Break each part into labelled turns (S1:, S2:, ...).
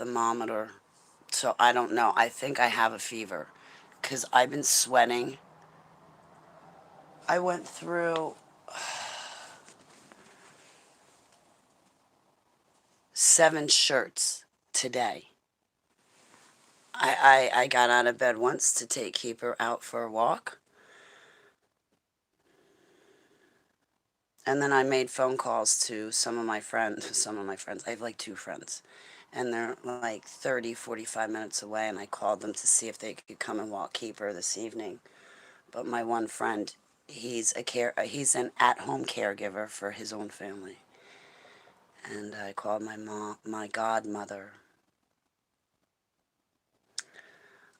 S1: thermometer, so I don't know. I think I have a fever because I've been sweating. I went through 7 shirts today. I got out of bed once to take Keeper out for a walk. And then I made phone calls to some of my friends. Some of my friends. I have like 2 friends. And they're like 30, 45 minutes away. And I called them to see if they could come and walk Keeper this evening. But my one friend, he's an at-home caregiver for his own family. And I called my mom, my godmother.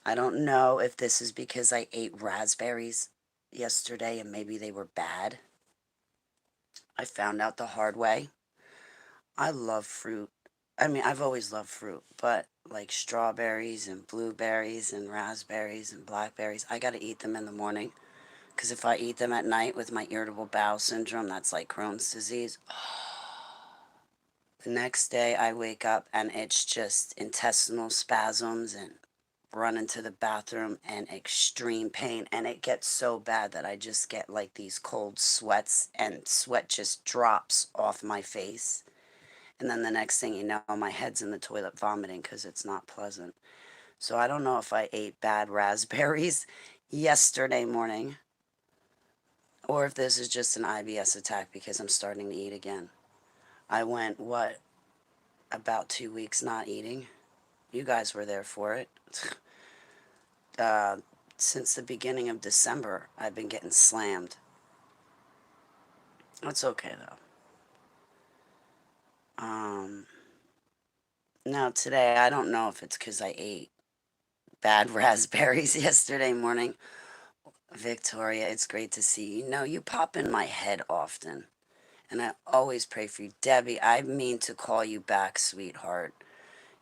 S1: I don't know if this is because I ate raspberries yesterday and maybe they were bad. I found out the hard way. I love fruit. I mean, I've always loved fruit, but like strawberries and blueberries and raspberries and blackberries, I got to eat them in the morning. Because if I eat them at night with my irritable bowel syndrome, that's like Crohn's disease. The next day I wake up and it's just intestinal spasms and run into the bathroom and extreme pain. And it gets so bad that I just get like these cold sweats and sweat just drops off my face. And then the next thing you know, my head's in the toilet vomiting because it's not pleasant. So I don't know if I ate bad raspberries yesterday morning or if this is just an IBS attack because I'm starting to eat again. I went, about 2 weeks not eating? You guys were there for it. uh, since the beginning of December, I've been getting slammed. That's okay though. Now today, I don't know if it's because I ate bad raspberries yesterday morning. Victoria, it's great to see you. No, you pop in my head often, and I always pray for you. Debbie, I mean to call you back, sweetheart.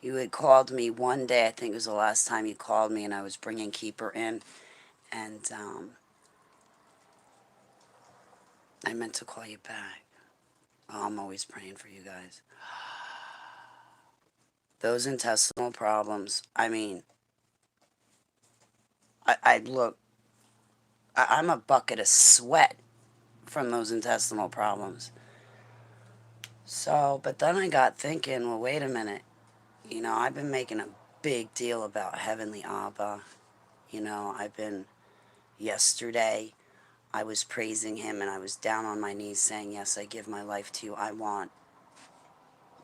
S1: You had called me one day, I think it was the last time you called me, and I was bringing Keeper in, and I meant to call you back. Oh, I'm always praying for you guys. Those intestinal problems, I mean, I look, I'm a bucket of sweat from those intestinal problems. So, but then I got thinking, well, wait a minute. I've been making a big deal about Heavenly Abba. Yesterday, I was praising him and I was down on my knees saying, yes, I give my life to you. I want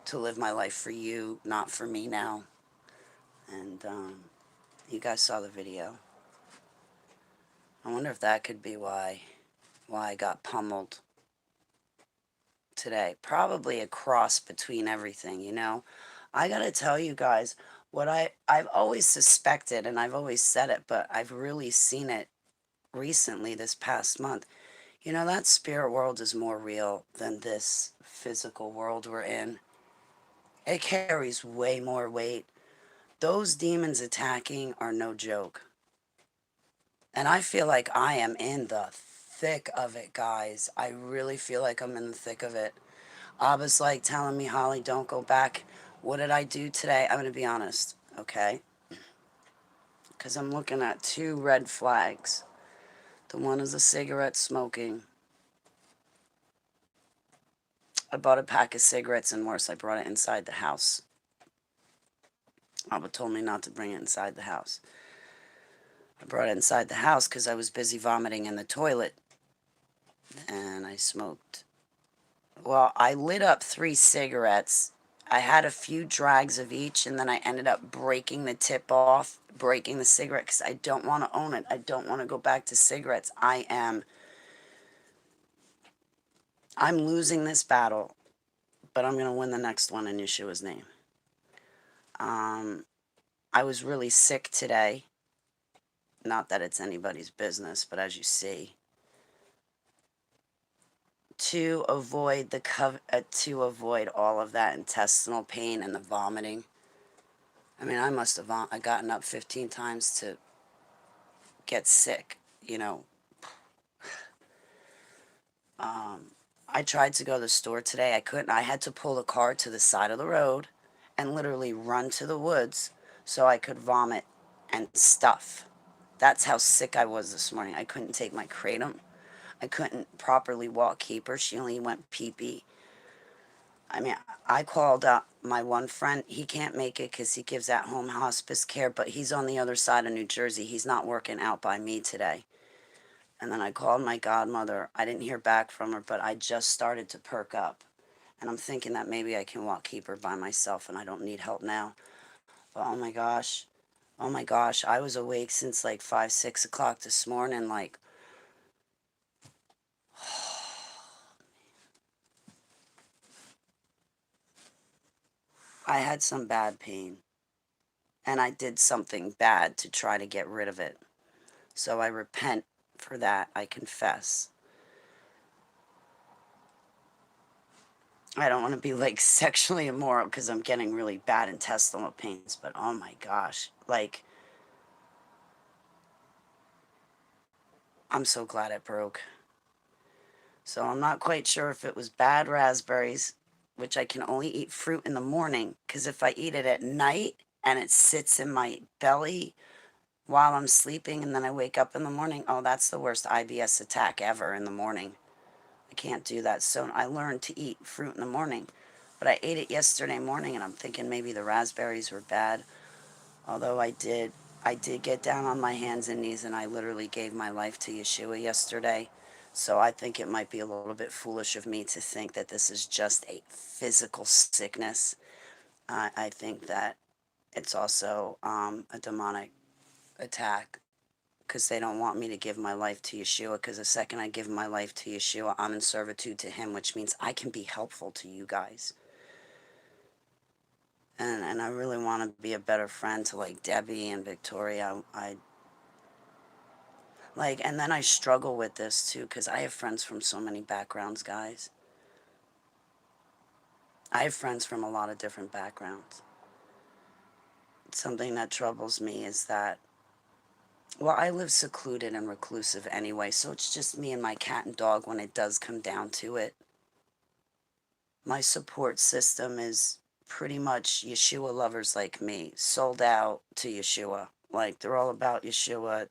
S1: to live my life for you, not for me now. And you guys saw the video. I wonder if that could be why I got pummeled today. Probably a cross between everything. I got to tell you guys what I've always suspected, and I've always said it, but I've really seen it recently this past month. That spirit world is more real than this physical world we're in. It carries way more weight. Those demons attacking are no joke. And I feel like I am in the thick of it, guys. I really feel like I'm in the thick of it. Abba's like telling me, Holly, don't go back. What did I do today? I'm going to be honest, okay? Because I'm looking at 2 red flags. The one is a cigarette smoking. I bought a pack of cigarettes and worse, I brought it inside the house. Abba told me not to bring it inside the house. I brought it inside the house because I was busy vomiting in the toilet. And I smoked. Well, I lit up 3 cigarettes. I had a few drags of each, and then I ended up breaking the tip off, breaking the cigarette, because I don't want to own it. I don't want to go back to cigarettes. I'm losing this battle, but I'm going to win the next one in Yeshua's name. I was really sick today. Not that it's anybody's business, but as you see, to avoid all of that intestinal pain and the vomiting. I mean, I must have gotten up 15 times to get sick. I tried to go to the store today. I couldn't. I had to pull the car to the side of the road and literally run to the woods so I could vomit and stuff. That's how sick I was this morning. I couldn't take my kratom. I couldn't properly walk Keeper. She only went pee pee. I mean, I called up my one friend. He can't make it because he gives at home hospice care, but he's on the other side of New Jersey. He's not working out by me today. And then I called my godmother. I didn't hear back from her, but I just started to perk up. And I'm thinking that maybe I can walk Keeper by myself and I don't need help now. But oh my gosh. Oh my gosh. I was awake since like 5, 6 o'clock this morning. Like, I had some bad pain. And I did something bad to try to get rid of it. So I repent for that. I confess. I don't want to be like sexually immoral because I'm getting really bad intestinal pains, but oh my gosh. Like, I'm so glad it broke. So I'm not quite sure if it was bad raspberries, which I can only eat fruit in the morning because if I eat it at night and it sits in my belly while I'm sleeping and then I wake up in the morning, oh, that's the worst IBS attack ever in the morning. I can't do that. So I learned to eat fruit in the morning. But I ate it yesterday morning and I'm thinking maybe the raspberries were bad. Although I did get down on my hands and knees and I literally gave my life to Yeshua yesterday. So I think it might be a little bit foolish of me to think that this is just a physical sickness. I think that it's also a demonic attack because they don't want me to give my life to Yeshua because the second I give my life to Yeshua, I'm in servitude to him, which means I can be helpful to you guys. And I really want to be a better friend to like Debbie and Victoria. I like, and then I struggle with this too because I have friends from so many backgrounds, guys. I have friends from a lot of different backgrounds. Something that troubles me is that, well, I live secluded and reclusive anyway, so it's just me and my cat and dog when it does come down to it. My support system is pretty much Yeshua lovers like me, sold out to Yeshua. Like, they're all about Yeshua.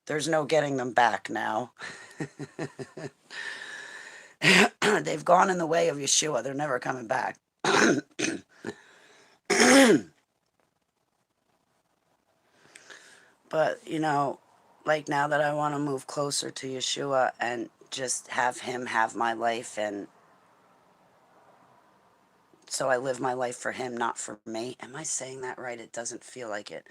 S1: There's no getting them back now. They've gone in the way of Yeshua. They're never coming back. But, like now that I want to move closer to Yeshua and just have him have my life, and so I live my life for him, not for me. Am I saying that right? It doesn't feel like it.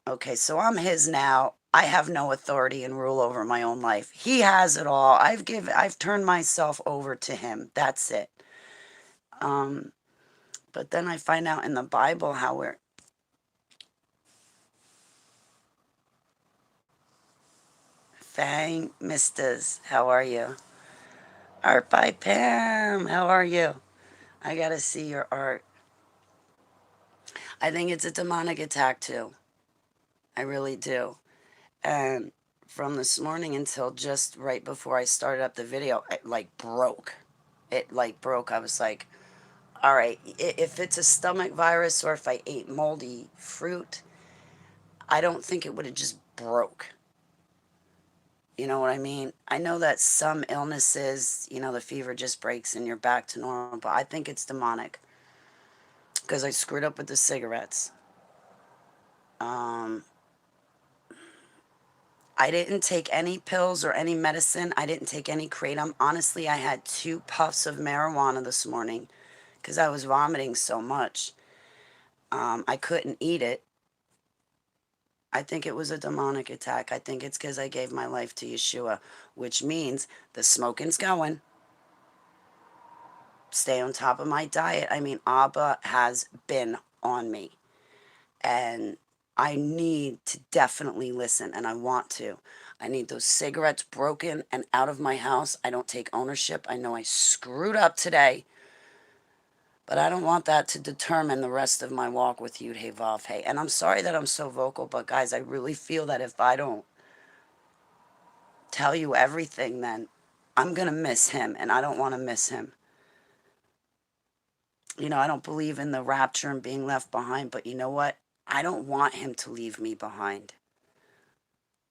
S1: Okay, so I'm his now. I have no authority and rule over my own life. He has it all. I've turned myself over to him. That's it. Um, but then I find out in the Bible how we're Fang Mistas. How are you? Art by Pam. How are you? I gotta see your art. I think it's a demonic attack too. I really do. And from this morning until just right before I started up the video, it like broke. It like broke. I was like, all right, if it's a stomach virus or if I ate moldy fruit, I don't think it would have just broke. You know what I mean? I know that some illnesses, the fever just breaks and you're back to normal, but I think it's demonic because I screwed up with the cigarettes. Um, I didn't take any pills or any medicine. I didn't take any kratom. Honestly, I had 2 puffs of marijuana this morning because I was vomiting so much. I couldn't eat it. I think it was a demonic attack. I think it's because I gave my life to Yeshua, which means the smoking's going. Stay on top of my diet. I mean, Abba has been on me. And I need to definitely listen, and I want to. I need those cigarettes broken and out of my house. I don't take ownership. I know I screwed up today, but I don't want that to determine the rest of my walk with Yud Hey Vav Hey. And I'm sorry that I'm so vocal, but guys, I really feel that if I don't tell you everything, then I'm going to miss him, and I don't want to miss him. I don't believe in the rapture and being left behind, but you know what? I don't want him to leave me behind.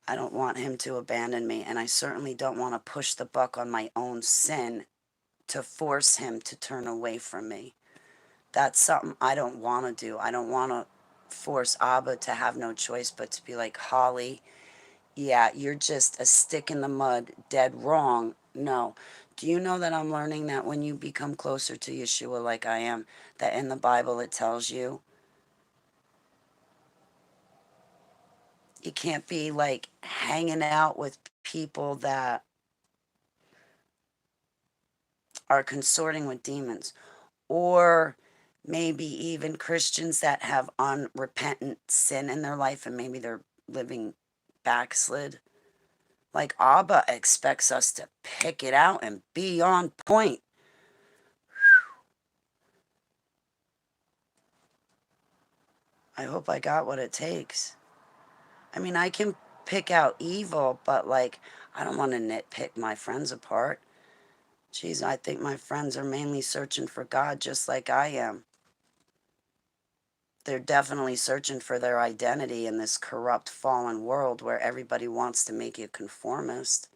S1: I don't want him to abandon me, and I certainly don't want to push the buck on my own sin to force him to turn away from me. That's something I don't want to do. I don't want to force Abba to have no choice but to be like, Holly, yeah, you're just a stick in the mud, dead wrong. No. Do you know that I'm learning that when you become closer to Yeshua like I am, that in the Bible it tells you you can't be like hanging out with people that are consorting with demons, or maybe even Christians that have unrepentant sin in their life and maybe they're living backslid. Like Abba expects us to pick it out and be on point. I hope I got what it takes. I mean, I can pick out evil, but like, I don't want to nitpick my friends apart. Geez, I think my friends are mainly searching for God just like I am. They're definitely searching for their identity in this corrupt, fallen world where everybody wants to make you conformist.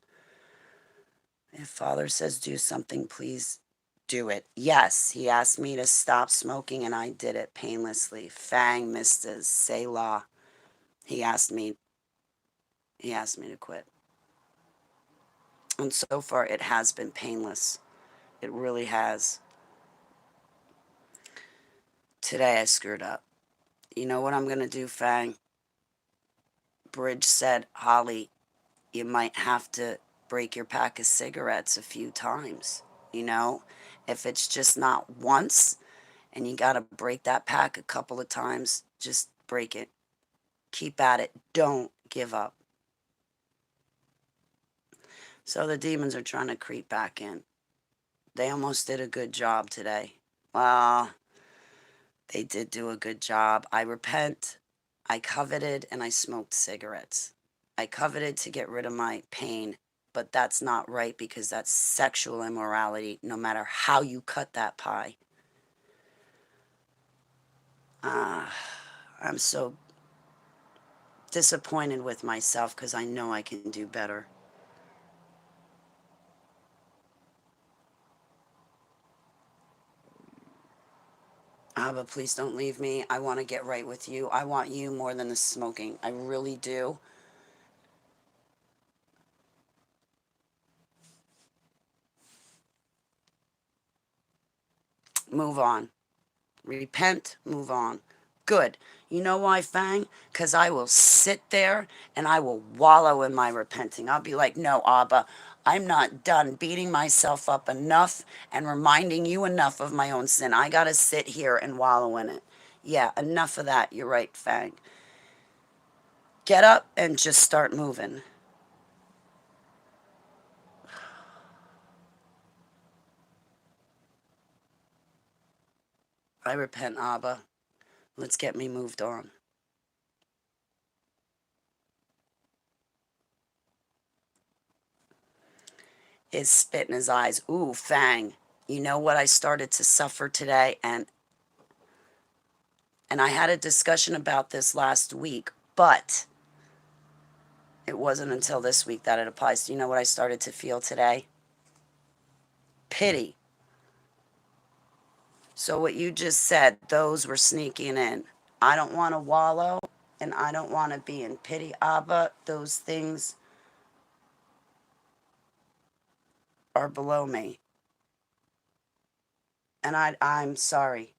S1: If Father says do something, please do it. Yes, he asked me to stop smoking and I did it painlessly. Fang, Misters, Selah. He asked me he asked me to quit. And so far it has been painless. It really has. Today I screwed up. You know what I'm going to do, Fang? Bridge said, Holly, you might have to break your pack of cigarettes a few times. You know, if it's just not once and you got to break that pack a couple of times, just break it. Keep at it. Don't give up. So the demons are trying to creep back in. They almost did a good job today. Well, they did do a good job. I repent. I coveted and I smoked cigarettes. I coveted to get rid of my pain, but that's not right because that's sexual immorality no matter how you cut that pie. Ah, I'm so disappointed with myself because I know I can do better. Abba, please don't leave me. I want to get right with you. I want you more than the smoking. I really do. Move on. Repent, move on. Good. You know why, Fang? Because I will sit there and I will wallow in my repenting. I'll be like, no, Abba, I'm not done beating myself up enough and reminding you enough of my own sin. I got to sit here and wallow in it. Yeah, enough of that. You're right, Fang. Get up and just start moving. I repent, Abba. Let's get me moved on. His spit in his eyes. Ooh, Fang. You know what I started to suffer today? And I had a discussion about this last week, but it wasn't until this week that it applies. Do you know what I started to feel today? Pity. So, what you just said, those were sneaking in. I don't want to wallow and I don't want to be in pity. Abba, those things are below me. And I'm sorry.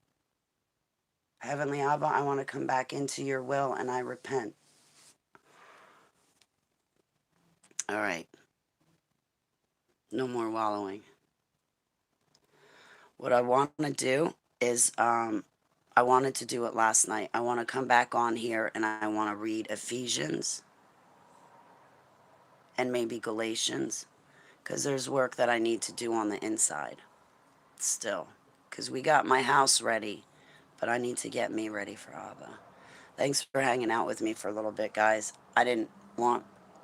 S1: Heavenly Abba, I want to come back into your will and I repent. All right. No more wallowing. What I want to do is I wanted to do it last night. I want to come back on here and I want to read Ephesians and maybe Galatians because there's work that I need to do on the inside still. Because we got my house ready, but I need to get me ready for Abba. Thanks for hanging out with me for a little bit, guys. I didn't want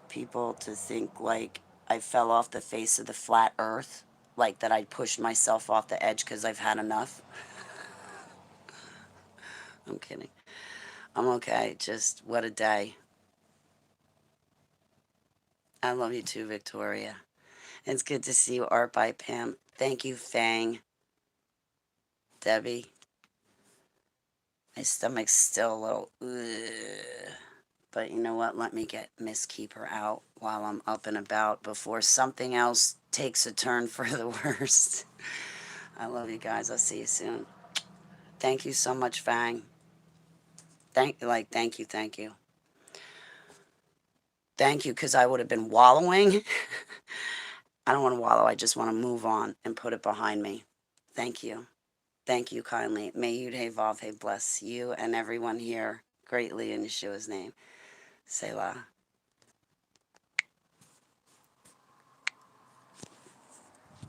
S1: people to think like I fell off the face of the flat earth, like that I pushed myself off the edge because I've had enough. I'm kidding. I'm okay. Just what a day. I love you too, Victoria. It's good to see you, Art by Pam. Thank you, Fang. Debbie. My stomach's still a little, ugh. But you know what? Let me get Miss Keeper out while I'm up and about before something else takes a turn for the worst. I love you guys. I'll see you soon. Thank you so much, Fang. Thank you, thank you. Thank you, because I would have been wallowing. I don't want to wallow. I just want to move on and put it behind me. Thank you. Thank you kindly. May Yud Vav bless you and everyone here greatly in Yeshua's name. Selah.